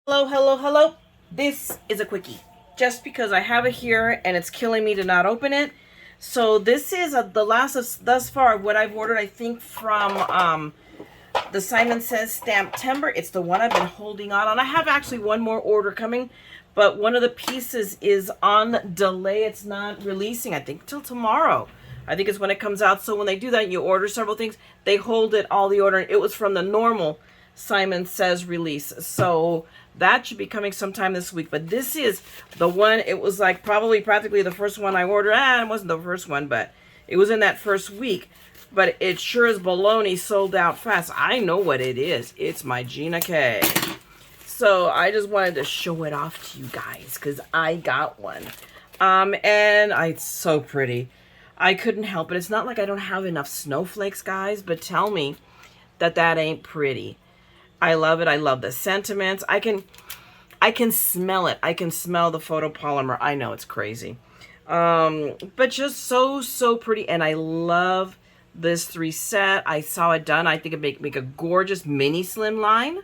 Hello, hello, hello. This is a quickie. Just because I have it here and it's killing me to not open it. So this is the last of thus far what I've ordered, I think, from the Simon Says Stamptermber. It's the one I've been holding on. I have actually one more order coming, but one of the pieces is on delay. It's not releasing, I think, till tomorrow. I think it's when it comes out. So when they do that, you order several things, they hold it all the order. It was from the normal Simon Says release. So that should be coming sometime this week. But this is the one, it was like probably practically the first one I ordered. It wasn't the first one, but it was in that first week. But it sure is baloney, sold out fast. I know what it is. It's my Gina K. So I just wanted to show it off to you guys because I got one. And it's so pretty. I couldn't help it. It's not like I don't have enough snowflakes, guys, but tell me that ain't pretty. I love it. I love the sentiments. I can smell it. I can smell the photopolymer. I know it's crazy. But just so pretty. And I love this 3 set. I saw it done. I think it make a gorgeous mini slim line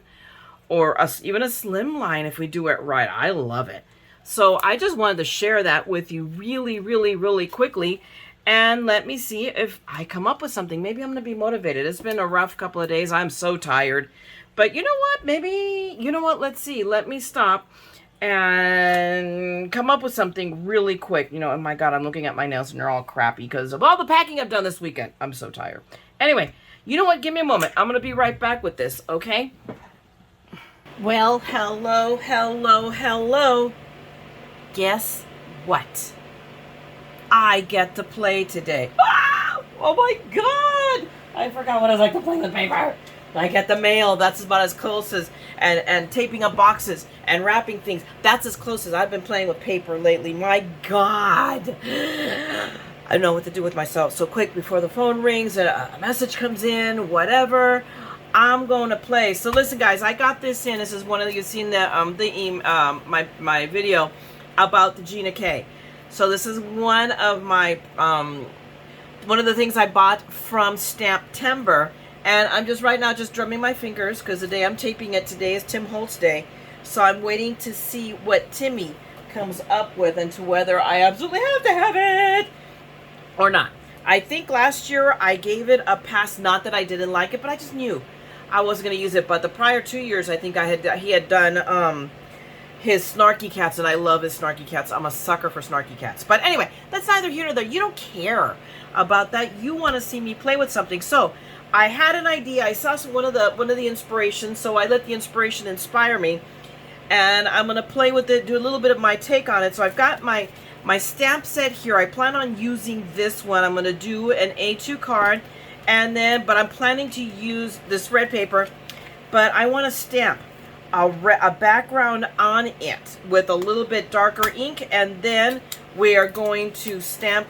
or even a slim line if we do it right. I love it. So I just wanted to share that with you really quickly. And let me see if I come up with something. Maybe I'm going to be motivated. It's been a rough couple of days. I'm so tired. But you know what? Maybe, you know what? Let's see. Let me stop and come up with something really quick. You know, oh my God, I'm looking at my nails and they're all crappy because of all the packing I've done this weekend. I'm so tired. Anyway, you know what? Give me a moment. I'm going to be right back with this, okay? Well, hello. Guess what? I get to play today. Oh my God! I forgot what I was like to play with paper. I get the mail. That's about as close as, and taping up boxes and wrapping things. That's as close as I've been playing with paper lately. My God. I don't know what to do with myself. So quick, before the phone rings, a message comes in, whatever, I'm going to play. So listen, guys, I got this in. This is one of, you've seen my video about the Gina K. So this is one of my, one of the things I bought from Stamptermber. And I'm just right now just drumming my fingers because the day I'm taping it today is Tim Holtz Day. So I'm waiting to see what Timmy comes up with and to whether I absolutely have to have it or not. I think last year I gave it a pass, not that I didn't like it, but I just knew I wasn't going to use it. But the prior 2 years, I think he had done his snarky cats, and I love his snarky cats. I'm a sucker for snarky cats. But anyway, that's neither here nor there. You don't care about that. You want to see me play with something. So I had an idea. I saw one of the inspirations, so I let the inspiration inspire me, and I'm gonna play with it, do a little bit of my take on it. So I've got my stamp set here. I plan on using this one. I'm gonna do an A2 card, and then but I'm planning to use this red paper, but I want to stamp a background on it with a little bit darker ink, and then we are going to stamp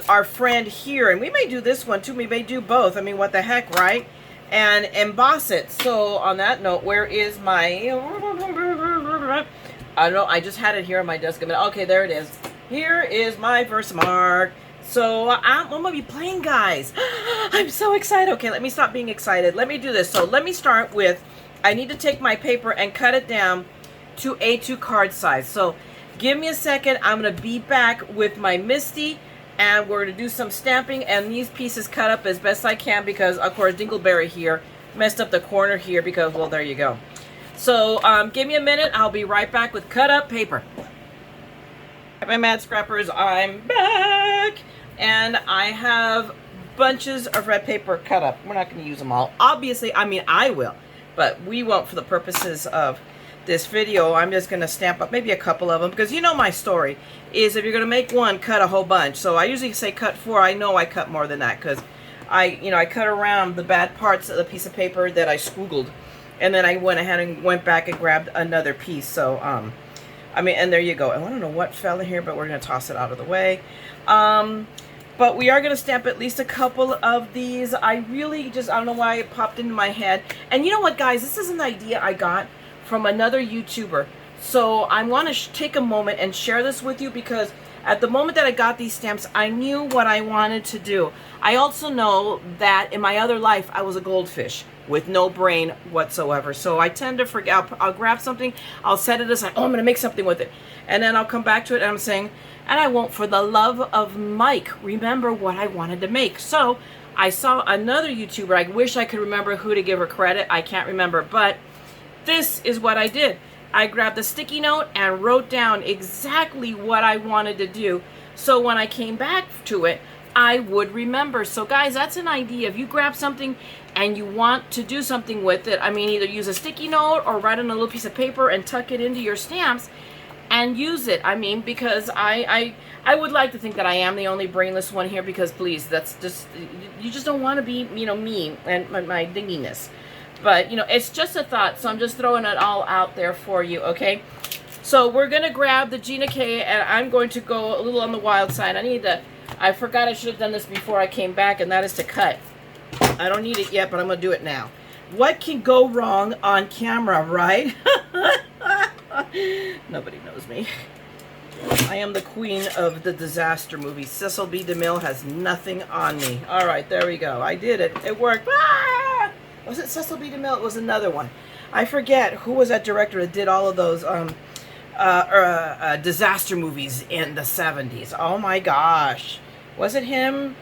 our friend here, and we may do this one too. We may do both. I mean, what the heck, right? And emboss it. So on that note, where is my, I don't know, I just had it here on my desk a minute. Okay, there it is. Here is my Versamark. So I'm gonna be playing, guys. I'm so excited. Okay, let me stop being excited. Let me do this. So let me start with, I need to take my paper and cut it down to A2 card size. So give me a second. I'm gonna be back with my Misty, and we're going to do some stamping, and these pieces cut up as best I can because, of course, Dingleberry here messed up the corner here because, well, there you go. So give me a minute. I'll be right back with cut up paper. My Mad Scrappers, I'm back. And I have bunches of red paper cut up. We're not going to use them all. Obviously, I mean, I will, but we won't for the purposes of this video. I'm just going to stamp up maybe a couple of them because you know my story is if you're going to make one, cut a whole bunch. So I usually say cut 4. I know I cut more than that because I cut around the bad parts of the piece of paper that I squiggled, and then I went ahead and went back and grabbed another piece. So I mean, and there you go. I don't know what fell in here, but we're going to toss it out of the way. But we are going to stamp at least a couple of these. I don't know why it popped into my head. And you know what, guys, this is an idea I got from another YouTuber. So I want to take a moment and share this with you because At the moment that I got these stamps, I knew what I wanted to do. I also know that in my other life, I was a goldfish with no brain whatsoever. So I tend to forget. I'll grab something, I'll set it aside. Oh, I'm going to make something with it. And then I'll come back to it and I'm saying, and I won't, for the love of Mike, remember what I wanted to make. So I saw another YouTuber. I wish I could remember who to give her credit. I can't remember, but this is what I did. I grabbed the sticky note and wrote down exactly what I wanted to do. So when I came back to it, I would remember. So guys, that's an idea. If you grab something and you want to do something with it, I mean, either use a sticky note or write on a little piece of paper and tuck it into your stamps and use it. I mean, because I would like to think that I am the only brainless one here, because please, that's just, you just don't want to be, you know, me and my dinginess. But, you know, it's just a thought, so I'm just throwing it all out there for you, okay? So we're going to grab the Gina K, and I'm going to go a little on the wild side. I forgot I should have done this before I came back, and that is to cut. I don't need it yet, but I'm going to do it now. What can go wrong on camera, right? Nobody knows me. I am the queen of the disaster movies. Cecil B. DeMille has nothing on me. All right, there we go. I did it. It worked. Ah! Was it Cecil B. DeMille? It was another one. I forget who was that director that did all of those disaster movies in the 70s. Oh my gosh. Was it him?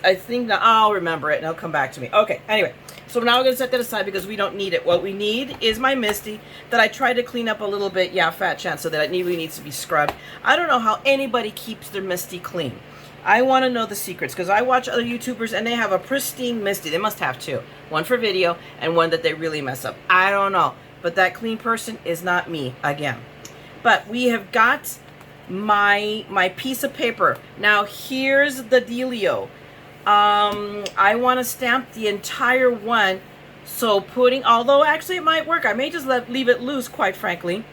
I think that I'll remember it and it'll come back to me. Okay, anyway. So now we're going to set that aside because we don't need it. What we need is my Misty that I tried to clean up a little bit. Yeah, fat chance, so that it really needs to be scrubbed. I don't know how anybody keeps their Misty clean. I want to know the secrets because I watch other YouTubers and they have a pristine Misty. They must have two. One for video and one that they really mess up. I don't know. But that clean person is not me again. But we have got my piece of paper. Now here's the dealio. I want to stamp the entire one. So although actually it might work. I may just leave it loose, quite frankly.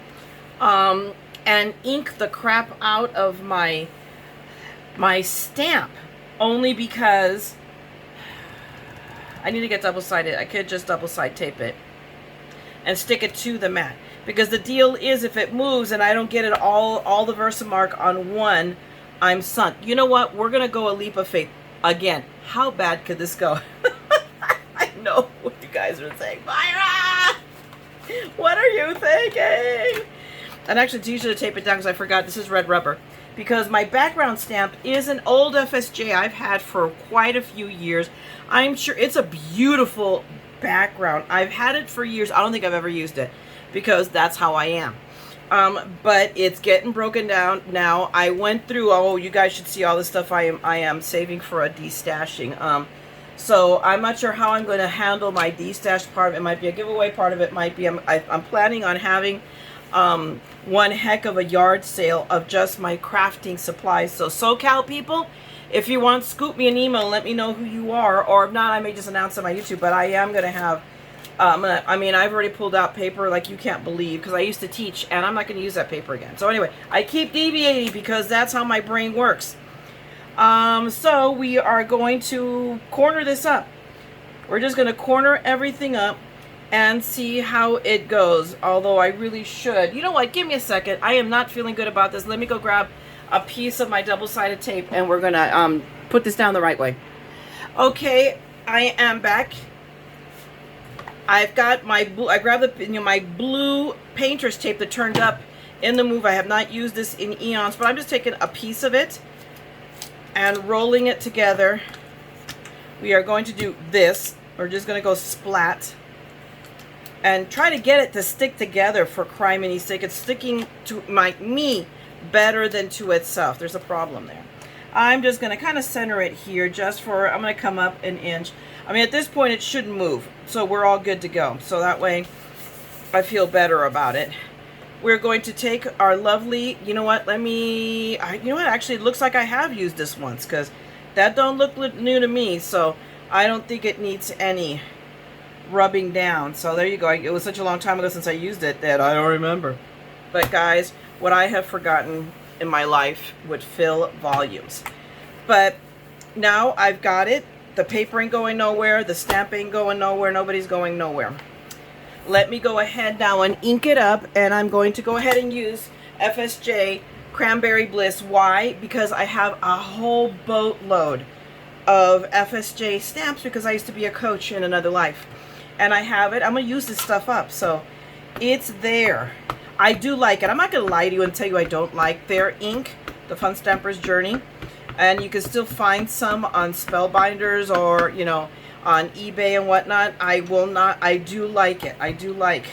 And ink the crap out of my stamp, only because I need to get double-sided. I could just double-side tape it and stick it to the mat, because the deal is if it moves and I don't get it all the Versamark on one, I'm sunk. You know what? We're gonna go a leap of faith again. How bad could this go? I know what you guys are saying. Mayra, what are you thinking? And actually, it's easier to tape it down because I forgot this is red rubber. Because my background stamp is an old FSJ I've had for quite a few years. I'm sure it's a beautiful background. I've had it for years. I don't think I've ever used it because that's how I am. But it's getting broken down now. I went through, oh, you guys should see all the stuff I am saving for a destashing. So I'm not sure how I'm going to handle my destash part. It might be a giveaway part of it. Might be, I'm planning on having one heck of a yard sale of just my crafting supplies. So SoCal people, if you want, scoop me an email, let me know who you are, or if not, I may just announce on my YouTube. But I am going to have I mean, I've already pulled out paper like you can't believe, because I used to teach and I'm not going to use that paper again. So anyway, I keep deviating because that's how my brain works. So we are going to corner this up. We're just going to corner everything up and see how it goes. Although I really should. You know what? Give me a second. I am not feeling good about this. Let me go grab a piece of my double-sided tape and we're going to put this down the right way. Okay, I am back. I've got my blue, I grabbed the, my blue painter's tape that turned up in the move. I have not used this in eons, but I'm just taking a piece of it and rolling it together. We are going to do this. We're just going to go splat and try to get it to stick together, for criminy sake. It's sticking to me better than to itself. There's a problem there. I'm just going to kind of center it here just for, I'm going to come up an inch. I mean, at this point, it shouldn't move, so we're all good to go. So that way, I feel better about it. We're going to take our lovely, you know what, you know what, actually, it looks like I have used this once, because that don't look new to me, so I don't think it needs any rubbing down. So there you go. It was such a long time ago since I used it that I don't remember. But guys, what I have forgotten in my life would fill volumes. But now I've got it. The paper ain't going nowhere. The stamp ain't going nowhere. Nobody's going nowhere. Let me go ahead now and ink it up. And I'm going to go ahead and use FSJ Cranberry Bliss. Why? Because I have a whole boatload of FSJ stamps because I used to be a coach in another life. And I have it. I'm going to use this stuff up. So it's there. I do like it. I'm not going to lie to you and tell you I don't like their ink, the Fun Stamper's Journey. And you can still find some on Spellbinders or, you know, on eBay and whatnot. I will not. I do like it. I do like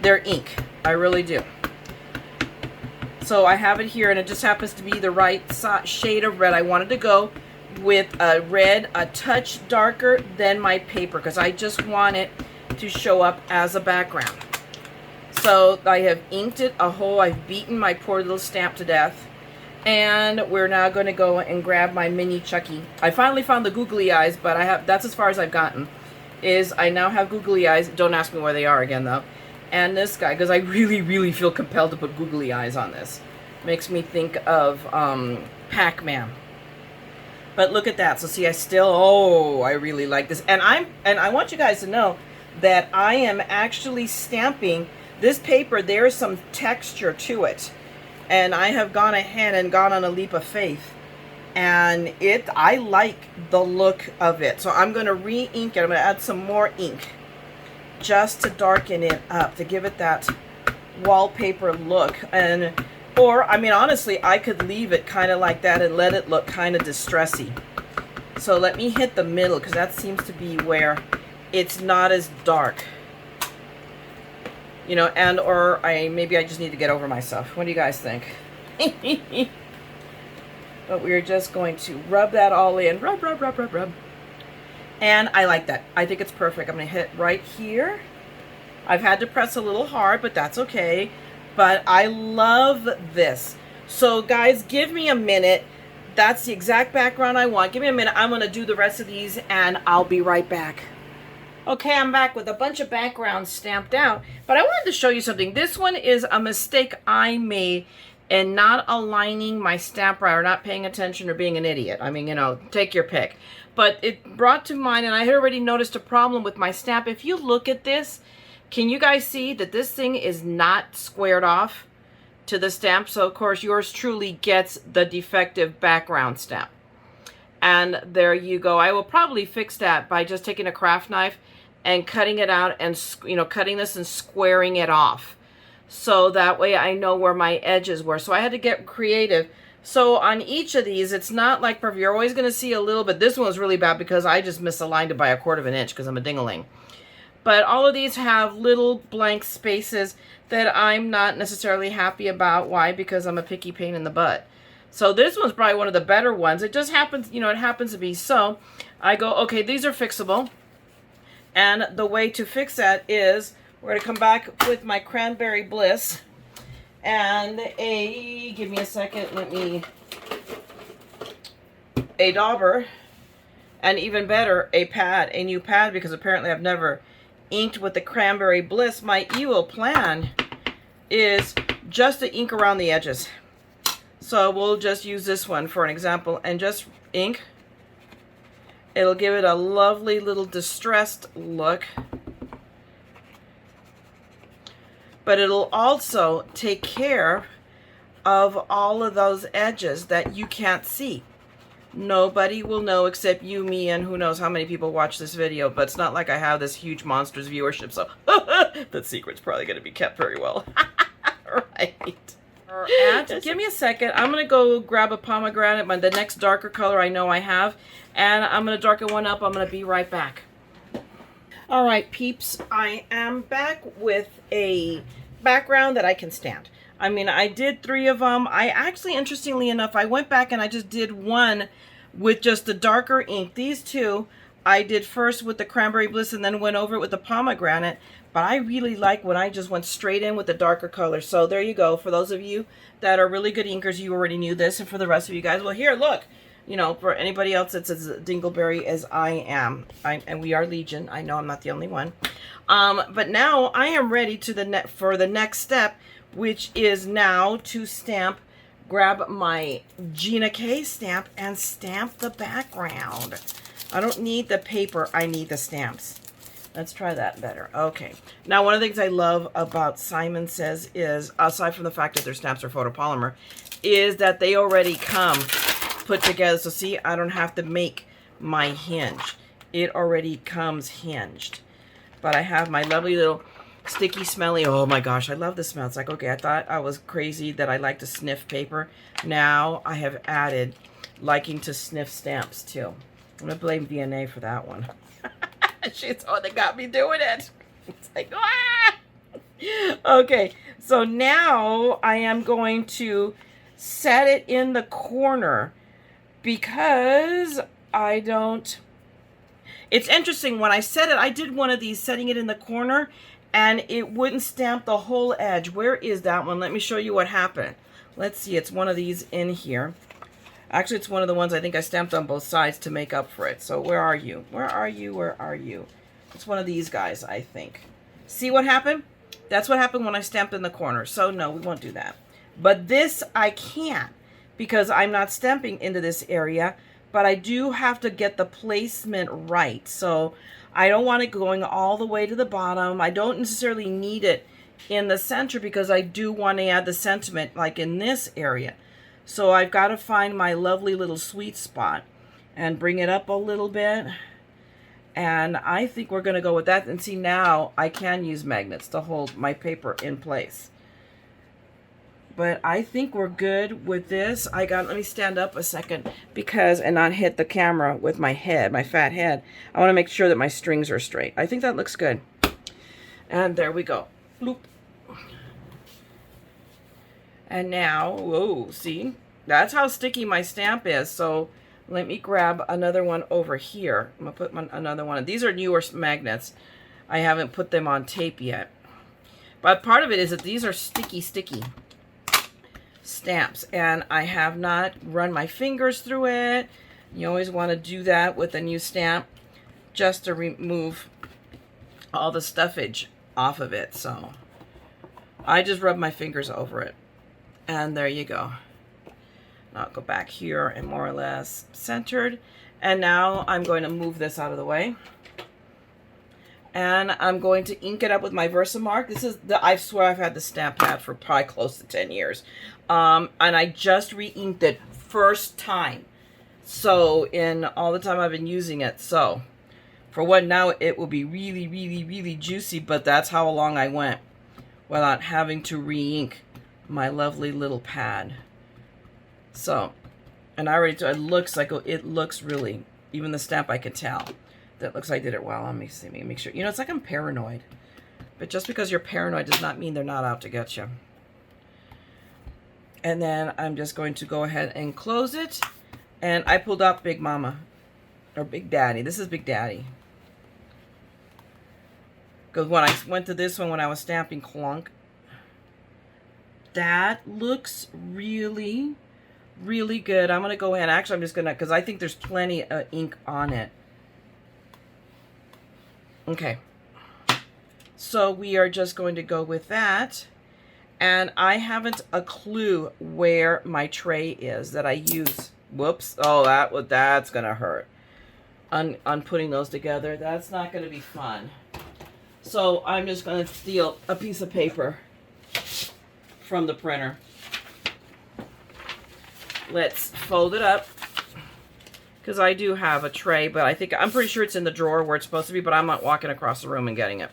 their ink. I really do. So I have it here, and it just happens to be the right shade of red. I wanted to go with a red a touch darker than my paper because I just want it to show up as a background. So I have inked it a whole. I've beaten my poor little stamp to death. And we're now going to go and grab my mini Chucky. I finally found the googly eyes, but that's as far as I've gotten. Is I now have googly eyes. Don't ask me where they are again, though. And this guy, because I really, really feel compelled to put googly eyes on this. Makes me think of Pac-Man. But look at that. So see, I really like this. And I want you guys to know that I am actually stamping this paper. There's some texture to it. And I have gone ahead and gone on a leap of faith. And I like the look of it. So I'm going to re-ink it. I'm going to add some more ink just to darken it up, to give it that wallpaper look. Or, I mean, honestly, I could leave it kind of like that and let it look kind of distressy. So let me hit the middle, because that seems to be where it's not as dark. You know, or maybe I just need to get over myself. What do you guys think? But we're just going to rub that all in. Rub, rub, rub, rub, rub. And I like that. I think it's perfect. I'm going to hit right here. I've had to press a little hard, but that's okay. But I love this. So guys, give me a minute. That's the exact background I want. Give me a minute. I'm going to do the rest of these and I'll be right back. Okay, I'm back with a bunch of backgrounds stamped out, but I wanted to show you something. This one is a mistake I made in not aligning my stamp right, or not paying attention, or being an idiot. I mean, you know, take your pick. But it brought to mind, and I had already noticed a problem with my stamp. If you look at this, can you guys see that this thing is not squared off to the stamp? So, of course, yours truly gets the defective background stamp. And there you go. I will probably fix that by just taking a craft knife and cutting it out and, you know, cutting this and squaring it off. So that way I know where my edges were. So I had to get creative. So on each of these, it's not like perfect. You're always going to see a little bit. This one was really bad because I just misaligned it by 1/4 of an inch because I'm a ding-a-ling. But all of these have little blank spaces that I'm not necessarily happy about. Why? Because I'm a picky pain in the butt. So this one's probably one of the better ones. It just happens, you know, it happens to be. So I go, okay, these are fixable. And the way to fix that is we're going to come back with my Cranberry Bliss and give me a second, a dauber, and even better, a new pad, because apparently I've never inked with the Cranberry Bliss. My evil plan is just to ink around the edges. So we'll just use this one for an example and just ink. It'll give it a lovely little distressed look. But it'll also take care of all of those edges that you can't see. Nobody will know except you, me, and who knows how many people watch this video. But it's not like I have this huge monstrous viewership, so that secret's probably going to be kept very well. Right. Give me a second. I'm going to go grab a pomegranate, the next darker color I know I have, and I'm going to darken one up. I'm going to be right back. All right, peeps, I am back with a background that I can stand. I mean, I did 3 of them. I actually, interestingly enough, I went back and I just did one with just the darker ink. These 2 I did first with the Cranberry Bliss and then went over it with the pomegranate. But I really like when I just went straight in with the darker color. So there you go. For those of you that are really good inkers, you already knew this. And for the rest of you guys, well, here, look. You know, for anybody else that's as dingleberry as I am, and we are legion. I know I'm not the only one. But now I am ready for the next step, which is now to grab my Gina K stamp and stamp the background. I don't need the paper. I need the stamps. Let's try that better. Okay. Now, one of the things I love about Simon Says is, aside from the fact that their stamps are photopolymer, is that they already come put together. So see, I don't have to make my hinge. It already comes hinged. But I have my lovely little sticky, smelly, oh my gosh, I love the smell. It's like, okay, I thought I was crazy that I like to sniff paper. Now I have added liking to sniff stamps too. I'm going to blame DNA for that one. She's the one that got me doing it. It's like, ah! Okay, so now I am going to set it in the corner because I don't... It's interesting, when I set it, I did one of these, setting it in the corner, and it wouldn't stamp the whole edge. Where is that one? Let me show you what happened. Let's see, it's one of these in here. Actually, it's one of the ones I think I stamped on both sides to make up for it. So where are you? Where are you? Where are you? It's one of these guys, I think. See what happened? That's what happened when I stamped in the corner. So no, we won't do that. But this I can, because I'm not stamping into this area, but I do have to get the placement right. So I don't want it going all the way to the bottom. I don't necessarily need it in the center because I do want to add the sentiment like in this area. So I've got to find my lovely little sweet spot and bring it up a little bit. And I think we're going to go with that. And see, now I can use magnets to hold my paper in place. But I think we're good with this. Let me stand up a second and not hit the camera with my head, my fat head. I want to make sure that my strings are straight. I think that looks good. And there we go. Bloop. And now, whoa, see? That's how sticky my stamp is. So let me grab another one over here. I'm going to put another one. These are newer magnets. I haven't put them on tape yet. But part of it is that these are sticky stamps. And I have not run my fingers through it. You always want to do that with a new stamp just to remove all the stuffage off of it. So I just rub my fingers over it. And there you go. Now I'll go back here and more or less centered. And now I'm going to move this out of the way. And I'm going to ink it up with my Versamark. This is I swear I've had the stamp pad for probably close to 10 years. And I just re-inked it first time. So in all the time I've been using it. So for what now, it will be really, really, really juicy. But that's how long I went without having to re-ink my lovely little pad. So, and I already, it looks really, even the stamp I can tell that looks like I did it well. Let me see, make sure. You know, it's like I'm paranoid. But just because you're paranoid does not mean they're not out to get you. And then I'm just going to go ahead and close it. And I pulled up Big Mama, or Big Daddy. This is Big Daddy. Because when I went to this one when I was stamping Clunk, that looks really, really good. I'm going to go ahead. Actually, I'm just going to, because I think there's plenty of ink on it. Okay. So we are just going to go with that. And I haven't a clue where my tray is that I use. Whoops. Oh, that's going to hurt. On putting those together. That's not going to be fun. So I'm just going to steal a piece of paper from the printer. Let's fold it up because I do have a tray, but I'm pretty sure it's in the drawer where it's supposed to be, but I'm not walking across the room and getting it.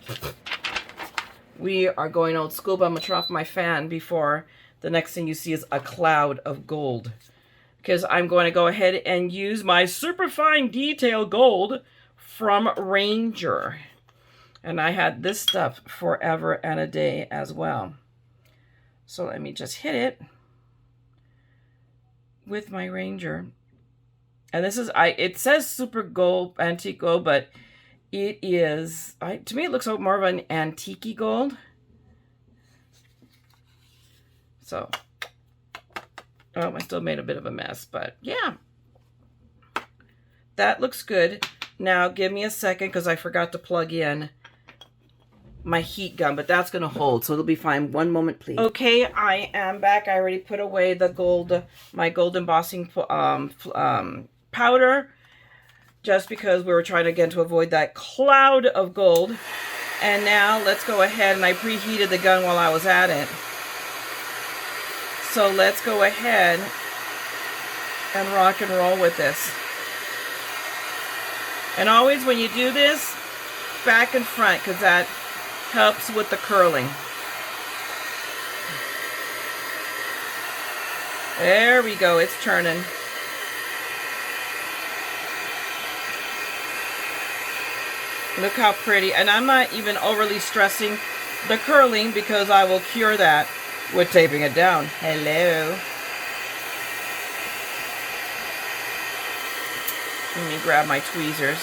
We are going old school, but I'm gonna turn off my fan before the next thing you see is a cloud of gold, because I'm going to go ahead and use my Superfine Detail Gold from Ranger. And I had this stuff forever and a day as well. So let me just hit it with my Ranger. And this is, it says Super Gold, Antique Gold, but it is, to me it looks like more of an antique gold. So, oh, I still made a bit of a mess, but yeah. That looks good. Now give me a second because I forgot to plug in my heat gun, but that's going to hold, so it'll be fine. One moment, please. Okay, I am back. I already put away the gold, my gold embossing powder. just because we were trying again to avoid that cloud of gold. And now let's go ahead, and I preheated the gun while I was at it. So let's go ahead and rock and roll with this. And always when you do this, back and front, because that helps with the curling. There we go, it's turning. Look how pretty. And I'm not even overly stressing the curling because I will cure that with taping it down. Hello. Let me grab my tweezers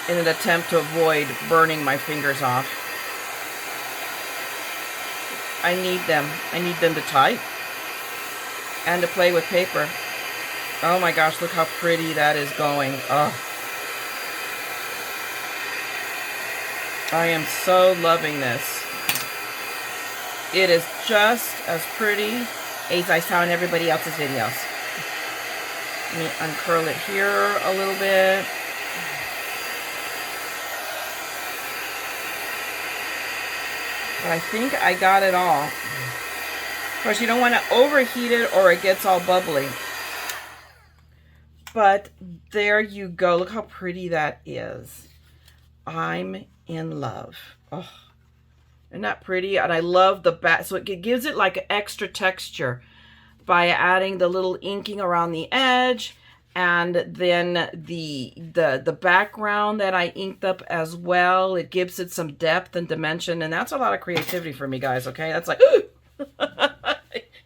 in an attempt to avoid burning my fingers off. I need them. I need them to type and to play with paper. Oh my gosh, look how pretty that is going. Oh. I am so loving this. It is just as pretty as I saw in everybody else's videos. Let me uncurl it here a little bit. But I think I got it all. Of course, you don't want to overheat it or it gets all bubbly. But there you go. Look how pretty that is. I'm in love. Oh, isn't that pretty? And I love the back. So it gives it like an extra texture by adding the little inking around the edge, and then the background that I inked up as well. It gives it some depth and dimension, and that's a lot of creativity for me, guys. Okay, that's like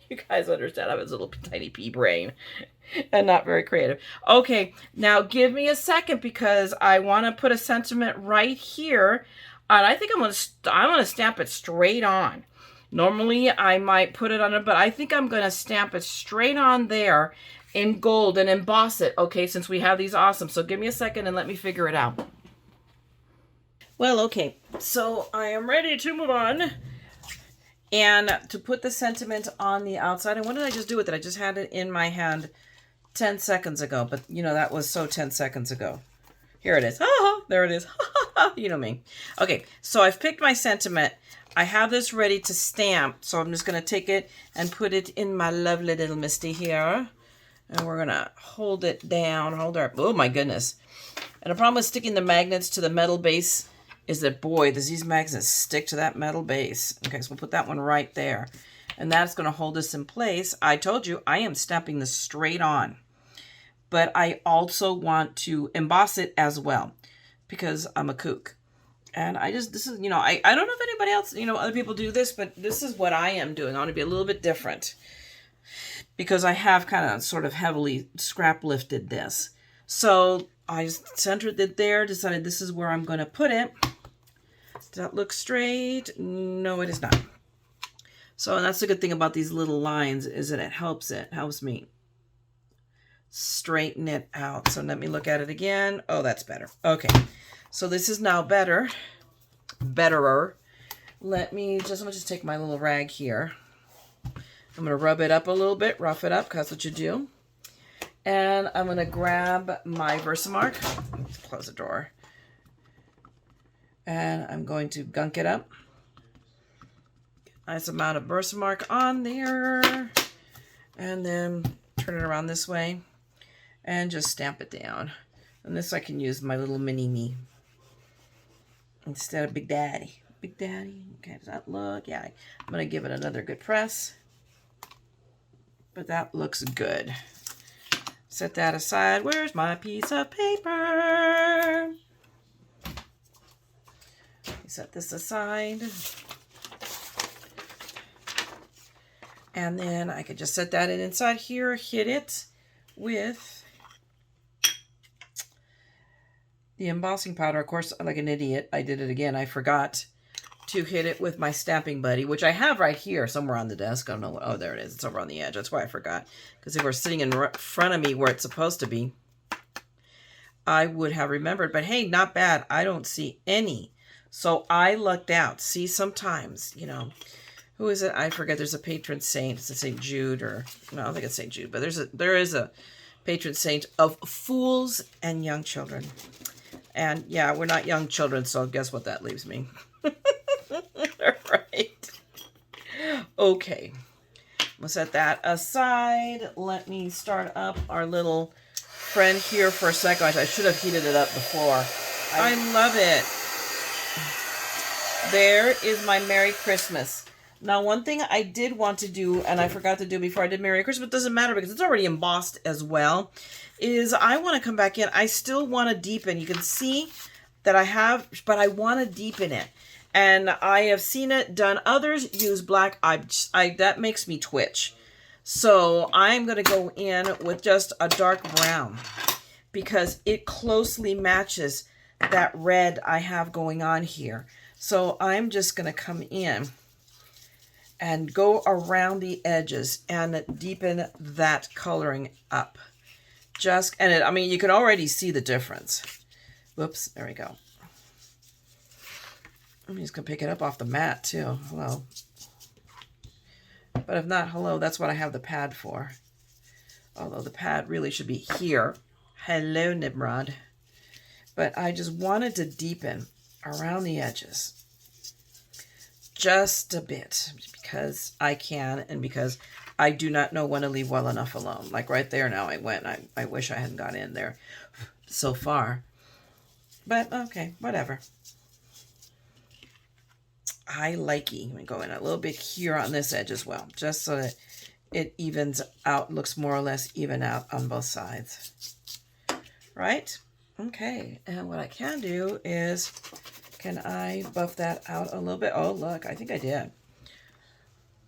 you guys understand I have a little tiny pea brain and not very creative. Okay, now give me a second because I want to put a sentiment right here, and I think I'm gonna stamp it straight on. Normally, I might put it on it, but I think I'm going to stamp it straight on there in gold and emboss it, okay, since we have these awesome. So give me a second and let me figure it out. Well, okay, so I am ready to move on and to put the sentiment on the outside. And what did I just do with it? I just had it in my hand 10 seconds ago, but, you know, that was so 10 seconds ago. Here it is. Ah, there it is. You know me. Okay, so I've picked my sentiment. I have this ready to stamp, so I'm just going to take it and put it in my lovely little Misty here. And we're going to hold it down, hold our, oh my goodness. And the problem with sticking the magnets to the metal base is that, boy, does these magnets stick to that metal base. Okay, so we'll put that one right there. And that's going to hold us in place. I told you, I am stamping this straight on. But I also want to emboss it as well, because I'm a kook. And this is, you know, I don't know if anybody else, you know, other people do this, but this is what I am doing. I want to be a little bit different because I have kind of sort of heavily scrap lifted this. So I just centered it there, decided this is where I'm going to put it. Does that look straight? No, it is not. So, and that's the good thing about these little lines is that it helps me straighten it out. So let me look at it again. Oh, that's better. Okay. So this is now betterer. I'm gonna just take my little rag here. I'm gonna rub it up a little bit, rough it up, because that's what you do. And I'm gonna grab my Versamark. Let's close the drawer. And I'm going to gunk it up. Nice amount of Versamark on there. And then turn it around this way. And just stamp it down. And this I can use my little mini-me instead of Big Daddy. Big Daddy. Okay, does that look? Yeah, I'm going to give it another good press. But that looks good. Set that aside. Where's my piece of paper? Set this aside. And then I could just set that inside here, hit it with the embossing powder. Of course, like an idiot, I did it again. I forgot to hit it with my stamping buddy, which I have right here somewhere on the desk. I don't know what, oh, there it is. It's over on the edge. That's why I forgot. Because if it were sitting in front of me where it's supposed to be, I would have remembered. But hey, not bad. I don't see any. So I lucked out. See, sometimes, you know, who is it? I forget. There's a patron saint. It's a St. Jude, or no, I don't think it's St. Jude, but there is a patron saint of fools and young children. And yeah, we're not young children, so guess what that leaves me. All right. Okay. We'll set that aside. Let me start up our little friend here for a second. I should have heated it up before. I love it. There is my Merry Christmas. Now, one thing I did want to do, and I forgot to do before I did Merry Christmas, but it doesn't matter because it's already embossed as well, is I want to come back in. I still want to deepen. You can see that I have, but I want to deepen it. And I have seen it done. Others use black. That makes me twitch. So I'm going to go in with just a dark brown because it closely matches that red I have going on here. So I'm just going to come in and go around the edges and deepen that coloring up. I mean, you can already see the difference. Whoops, there we go. I'm just going to pick it up off the mat too. Hello. But if not, hello, that's what I have the pad for. Although the pad really should be here. Hello, Nimrod. But I just wanted to deepen around the edges. Just a bit. Because I can and because I do not know when to leave well enough alone. Like right there now I went. I wish I hadn't gone in there so far. But okay, whatever. I likey. I'm going to go in a little bit here on this edge as well. Just so that it evens out, looks more or less even out on both sides. Right? Okay. And what I can do is, can I buff that out a little bit? Oh, look, I think I did.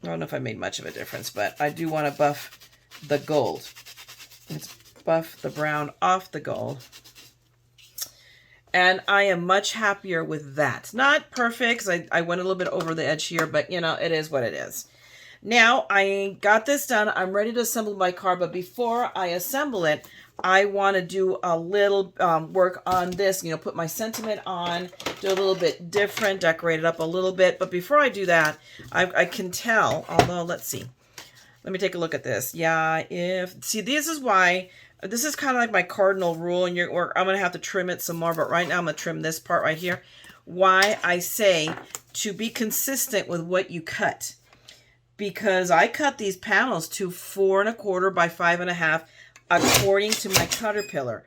I don't know if I made much of a difference, but I do want to buff the gold. Let's buff the brown off the gold. And I am much happier with that. Not perfect, because I went a little bit over the edge here, but, you know, it is what it is. Now, I got this done. I'm ready to assemble my card, but before I assemble it, I want to do a little work on this, you know, put my sentiment on, do a little bit different, decorate it up a little bit. But before I do that, I can tell, although, let's see. Let me take a look at this. Yeah, see, this is why... This is kind of like my cardinal rule, and I'm going to have to trim it some more, but right now I'm going to trim this part right here. Why I say to be consistent with what you cut. Because I cut these panels to 4 1/4 by 5 1/2 according to my Caterpillar.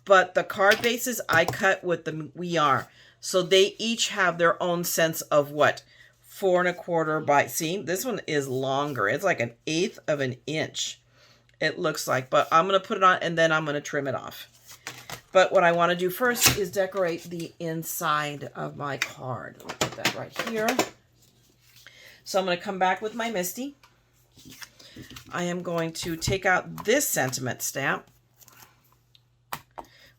But the card bases I cut with the We Are. So they each have their own sense of what? 4 1/4 by, see, this one is longer. It's like 1/8 of an inch. It looks like, but I'm going to put it on and then I'm going to trim it off. But what I want to do first is decorate the inside of my card. I'll put that right here. So I'm going to come back with my Misty. I am going to take out this sentiment stamp.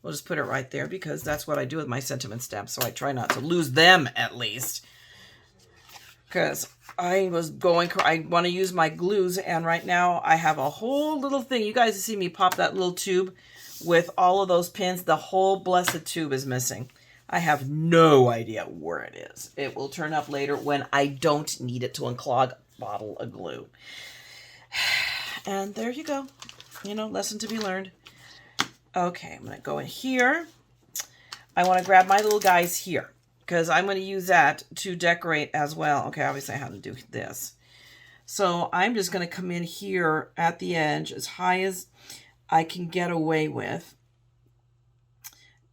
We'll just put it right there because that's what I do with my sentiment stamps. So I try not to lose them at least. Because I want to use my glues, and right now I have a whole little thing. You guys see me pop that little tube with all of those pins. The whole blessed tube is missing. I have no idea where it is. It will turn up later when I don't need it to unclog a bottle of glue. And there you go. You know, lesson to be learned. Okay, I'm going to go in here. I want to grab my little guys here, because I'm going to use that to decorate as well. Okay, obviously I have to do this. So I'm just going to come in here at the edge as high as I can get away with.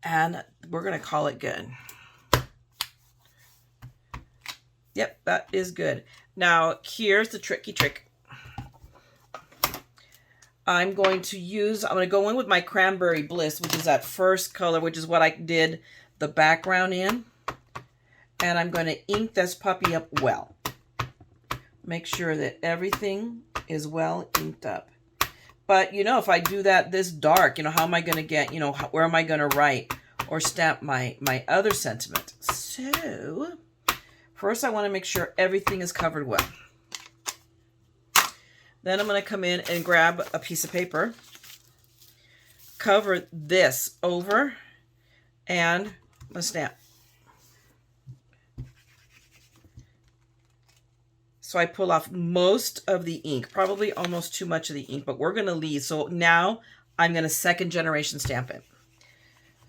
And we're going to call it good. Yep, that is good. Now, here's the tricky trick. I'm going to go in with my Cranberry Bliss, which is that first color, which is what I did the background in. And I'm going to ink this puppy up well. Make sure that everything is well inked up. But, you know, if I do that this dark, you know, how am I going to get, you know, where am I going to write or stamp my other sentiment? So, first I want to make sure everything is covered well. Then I'm going to come in and grab a piece of paper, cover this over, and a stamp. So I pull off most of the ink, probably almost too much of the ink, but we're going to leave. So now I'm going to second generation stamp it.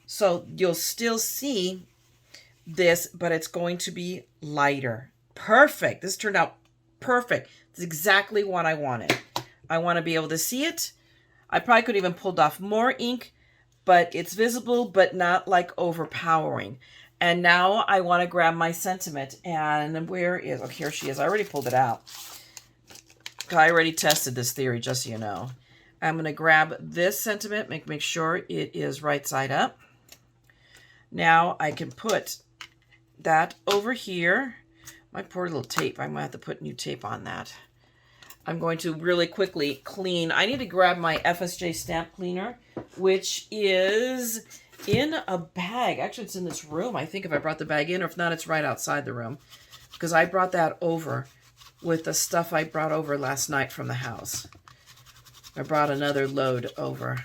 So you'll still see this, but it's going to be lighter. Perfect. This turned out perfect. It's exactly what I wanted. I want to be able to see it. I probably could even pulled off more ink, but it's visible, but not like overpowering. And now I want to grab my sentiment. And where is, oh, here she is. I already pulled it out. I already tested this theory, just so you know. I'm going to grab this sentiment, make sure it is right side up. Now I can put that over here. My poor little tape. I'm going to have to put new tape on that. I'm going to really quickly clean. I need to grab my FSJ stamp cleaner, which is in a bag. Actually, it's in this room. I think if I brought the bag in, or if not, it's right outside the room. Because I brought that over with the stuff I brought over last night from the house. I brought another load over.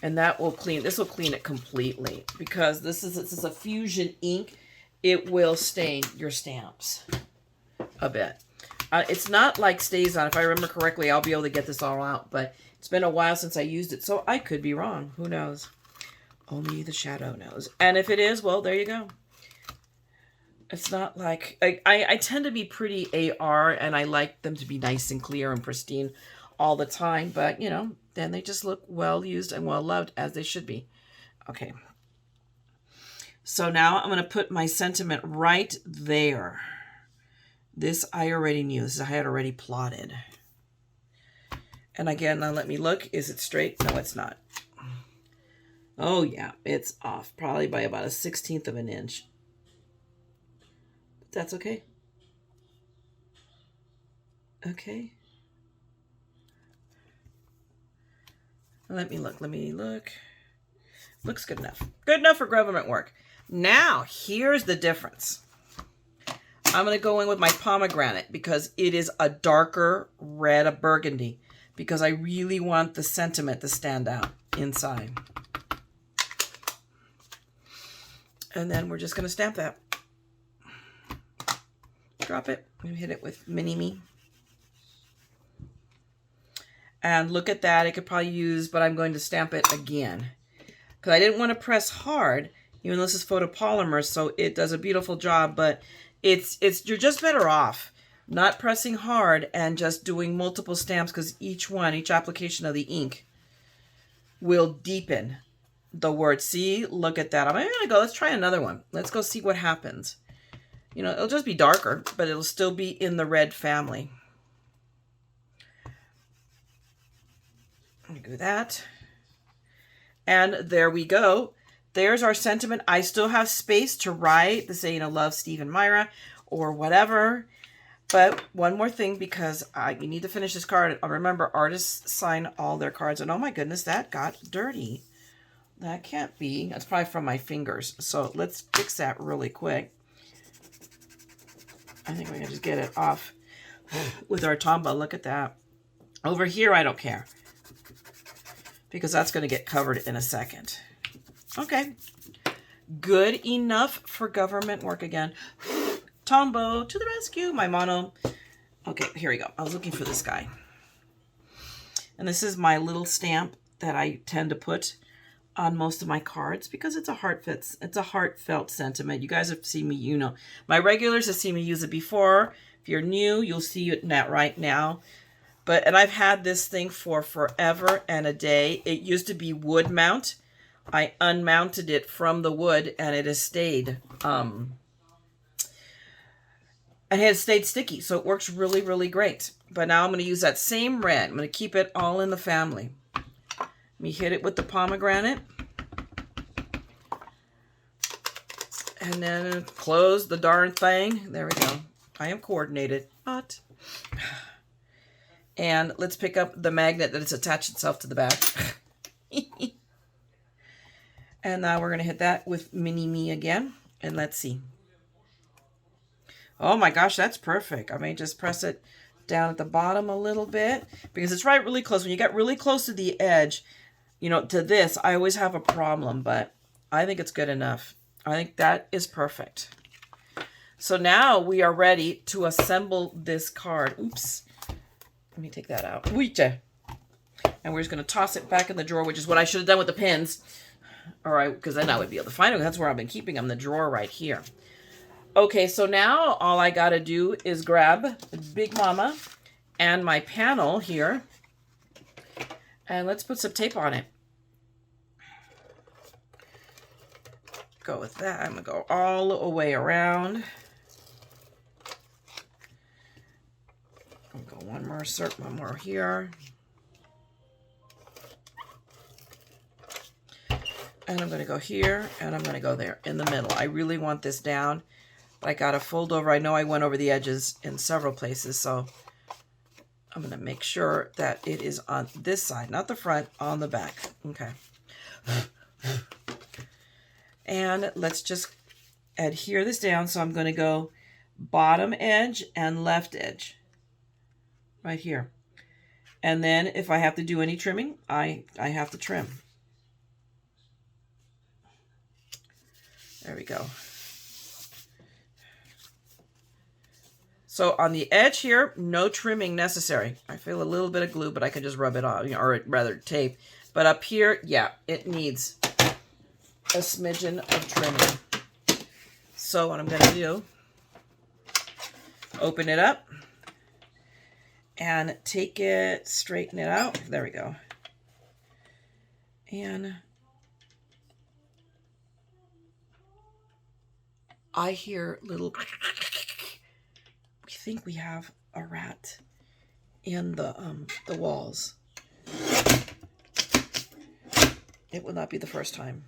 And that will clean, this will clean it completely. Because this is a fusion ink. It will stain your stamps a bit. It's not like stays on. If I remember correctly, I'll be able to get this all out. But it's been a while since I used it, so I could be wrong. Who knows? Only the shadow knows. And if it is, well, there you go. It's not like... I tend to be pretty AR, and I like them to be nice and clear and pristine all the time. But, you know, then they just look well used and well loved, as they should be. Okay. So now I'm going to put my sentiment right there. This I already knew. This I had already plotted. And again, now let me look. Is it straight? No, it's not. Oh, yeah. It's off. Probably by about 1/16 of an inch. But that's okay. Okay. Let me look. Let me look. Looks good enough. Good enough for government work. Now, here's the difference. I'm going to go in with my pomegranate because it is a darker red, a burgundy, because I really want the sentiment to stand out inside. And then we're just going to stamp that. Drop it and hit it with Mini Me. And look at that. I could probably use, but I'm going to stamp it again because I didn't want to press hard, even though this is photopolymer, so it does a beautiful job, but you're just better off not pressing hard and just doing multiple stamps because each application of the ink will deepen the word. See, look at that. I'm going to go, let's try another one. Let's go see what happens. You know, it'll just be darker, but it'll still be in the red family. Do that. And there we go. There's our sentiment. I still have space to write the saying, love, Steve and Mayra, or whatever. But one more thing, because you need to finish this card. Remember, artists sign all their cards. And oh my goodness, that got dirty. That can't be. That's probably from my fingers. So let's fix that really quick. I think we can just get it off with our Tombow. Look at that. Over here, I don't care, because that's going to get covered in a second. Okay. Good enough for government work again. Tombow to the rescue. My mono. Okay, here we go. I was looking for this guy. And this is my little stamp that I tend to put on most of my cards because it's a heartfelt sentiment. You guys have seen me, you know. My regulars have seen me use it before. If you're new, you'll see it right now. And I've had this thing for forever and a day. It used to be wood mount. I unmounted it from the wood and it has stayed. And it has stayed sticky. So it works really, really great. But now I'm going to use that same red. I'm going to keep it all in the family. Let me hit it with the pomegranate. And then close the darn thing. There we go. I am coordinated. Hot. And let's pick up the magnet that it's attached itself to the back. And now we're going to hit that with Mini Me again. And let's see. Oh my gosh, that's perfect. I may just press it down at the bottom a little bit because it's right really close. When you get really close to the edge, you know, to this, I always have a problem, but I think it's good enough. I think that is perfect. So now we are ready to assemble this card. Oops. Let me take that out. And we're just going to toss it back in the drawer, which is what I should have done with the pins. All right, because then I would be able to find them. That's where I've been keeping them, the drawer right here. Okay, so now all I got to do is grab Big Mama and my panel here. And let's put some tape on it. Go with that. I'm going to go all the way around. I'll go one more here. And I'm going to go here, and I'm going to go there in the middle. I really want this down, but I got to fold over. I know I went over the edges in several places, so I'm going to make sure that it is on this side, not the front, on the back. Okay. And let's just adhere this down. So I'm going to go bottom edge and left edge right here. And then if I have to do any trimming, I have to trim. There we go. So on the edge here, no trimming necessary. I feel a little bit of glue, but I can just rub it on, or rather tape. But up here, yeah, it needs a smidgen of trimming. So what I'm going to do, open it up and take it, straighten it out. There we go. And I hear little, we think we have a rat in the walls. It will not be the first time.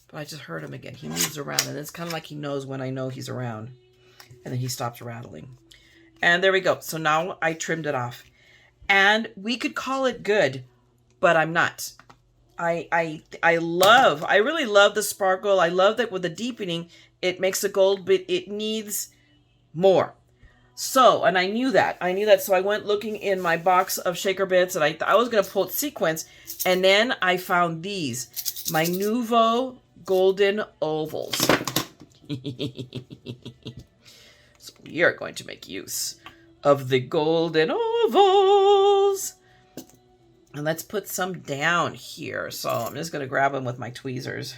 But I just heard him again. He moves around, and it's kind of like he knows when I know he's around. And then he stops rattling. And there we go. So now I trimmed it off. And we could call it good, but I'm not. I really love the sparkle. I love that with the deepening, it makes the gold, but it needs more. So, and I knew that. So I went looking in my box of shaker bits, and I was going to pull sequins, and then I found these, my Nouveau Golden Ovals. So we are going to make use of the Golden Ovals. And let's put some down here. So I'm just going to grab them with my tweezers,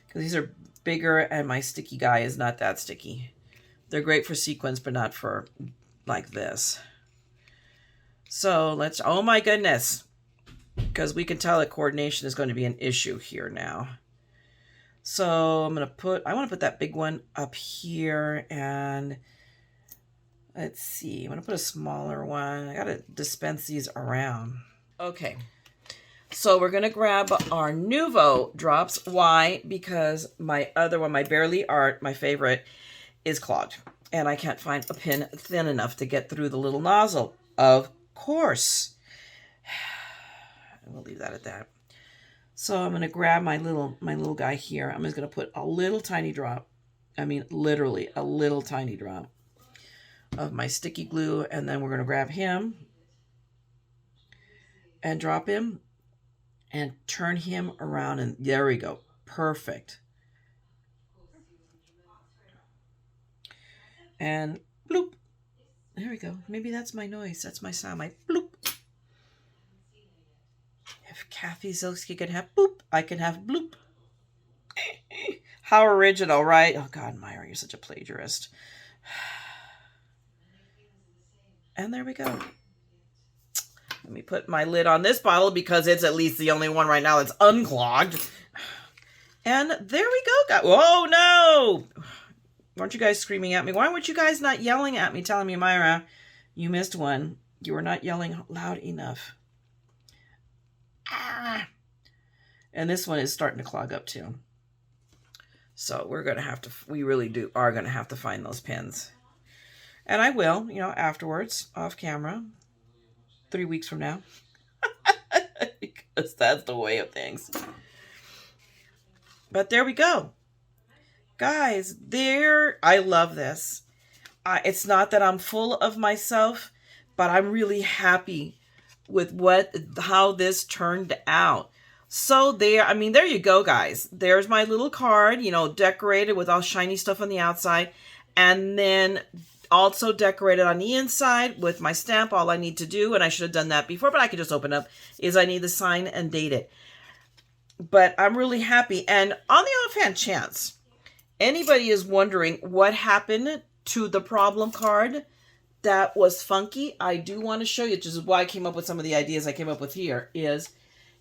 because these are bigger and my sticky guy is not that sticky. They're great for sequins, but not for like this. So let's, oh my goodness, because we can tell that coordination is going to be an issue here now. So I'm going to put, I want to put that big one up here, and let's see, I'm going to put a smaller one. I got to dispense these around. Okay, so we're going to grab our Nouveau drops. Why? Because my other one, my Barely Art, my favorite, is clogged. And I can't find a pin thin enough to get through the little nozzle. Of course. We'll leave that at that. So I'm going to grab my little guy here. I'm just going to put a little tiny drop. I mean, literally a little tiny drop of my sticky glue. And then we're going to grab him and drop him and turn him around, and there we go. Perfect. And bloop. There we go. Maybe that's my noise. That's my sound. My bloop. If Kathy Zilski can have boop, I can have bloop. How original, right? Oh God, Mayra, you're such a plagiarist. And there we go. Let me put my lid on this bottle because it's at least the only one right now that's unclogged. And there we go, guys. Whoa, no! Weren't you guys screaming at me? Why weren't you guys not yelling at me, telling me, Mayra, you missed one. You were not yelling loud enough. Ah! And this one is starting to clog up too. So we're going to have to, we really are going to have to find those pins. And I will, afterwards, off camera, 3 weeks from now. Because that's the way of things. But there we go. Guys, I love this. It's not that I'm full of myself, but I'm really happy with how this turned out. So there you go, guys. There's my little card, decorated with all shiny stuff on the outside. And then also decorated on the inside with my stamp. All I need to do, and I should have done that before, but I could just open up, is I need to sign and date it. But I'm really happy. And on the offhand chance anybody is wondering what happened to the problem card that was funky, I do want to show you, which is why I came up with some of the ideas I came up with here, is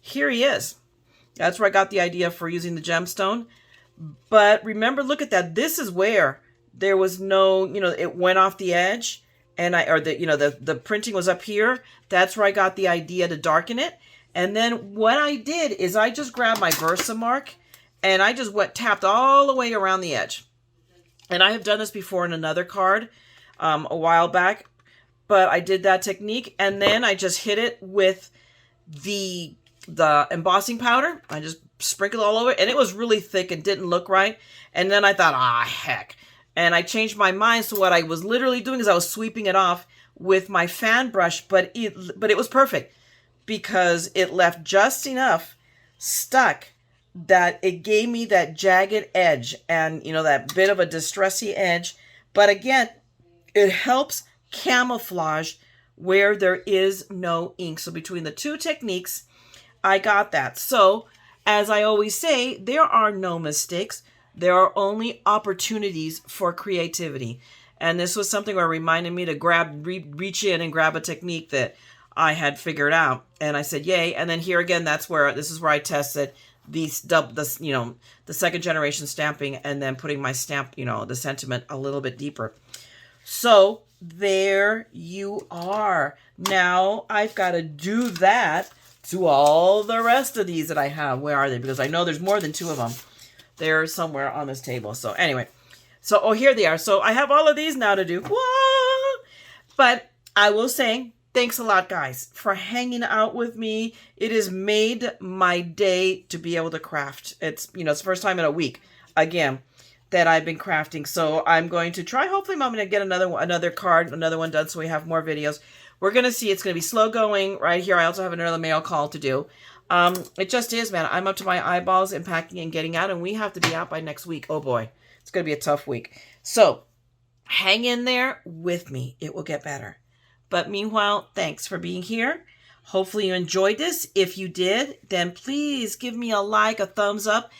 here he is. That's where I got the idea for using the gemstone. But remember, look at that. This is where there was no, it went off the edge, and the printing was up here. That's where I got the idea to darken it. And then what I did is I just grabbed my Versamark and I just tapped all the way around the edge. And I have done this before in another card a while back, but I did that technique. And then I just hit it with the embossing powder. I just sprinkled all over it, and it was really thick and didn't look right. And then I thought, heck. And I changed my mind. So what I was literally doing is I was sweeping it off with my fan brush, but it was perfect because it left just enough stuck that it gave me that jagged edge and, that bit of a distressy edge. But again, it helps camouflage where there is no ink. So between the two techniques, I got that. So as I always say, there are no mistakes. There are only opportunities for creativity. And this was something where it reminded me to reach in and grab a technique that I had figured out. And I said, yay. And then here again, this is where I tested the second generation stamping and then putting my stamp, the sentiment a little bit deeper. So there you are. Now I've got to do that to all the rest of these that I have. Where are they? Because I know there's more than 2 of them. They're somewhere on this table. So anyway, here they are. So I have all of these now to do. Whoa! But I will say, thanks a lot, guys, for hanging out with me. It has made my day to be able to craft. It's, it's the first time in a week, again, that I've been crafting. So I'm going to try. Hopefully, I'm going to get another one done so we have more videos. We're going to see. It's going to be slow going right here. I also have another mail call to do. It just is, man. I'm up to my eyeballs in packing and getting out, and we have to be out by next week. Oh, boy. It's going to be a tough week. So hang in there with me. It will get better. But meanwhile, thanks for being here. Hopefully you enjoyed this. If you did, then please give me a like, a thumbs up,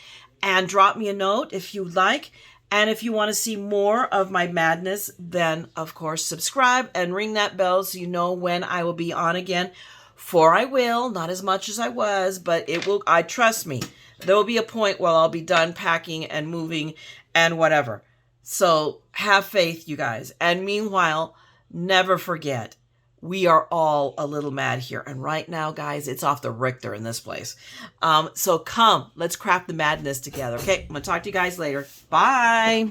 and drop me a note if you like. And if you want to see more of my madness, then of course subscribe and ring that bell so you know when I will be on again. For I will, not as much as I was, but it will. Trust me, there will be a point where I'll be done packing and moving and whatever. So have faith, you guys. And meanwhile, never forget, we are all a little mad here. And right now, guys, it's off the Richter in this place. So come, let's craft the madness together. Okay, I'm going to talk to you guys later. Bye.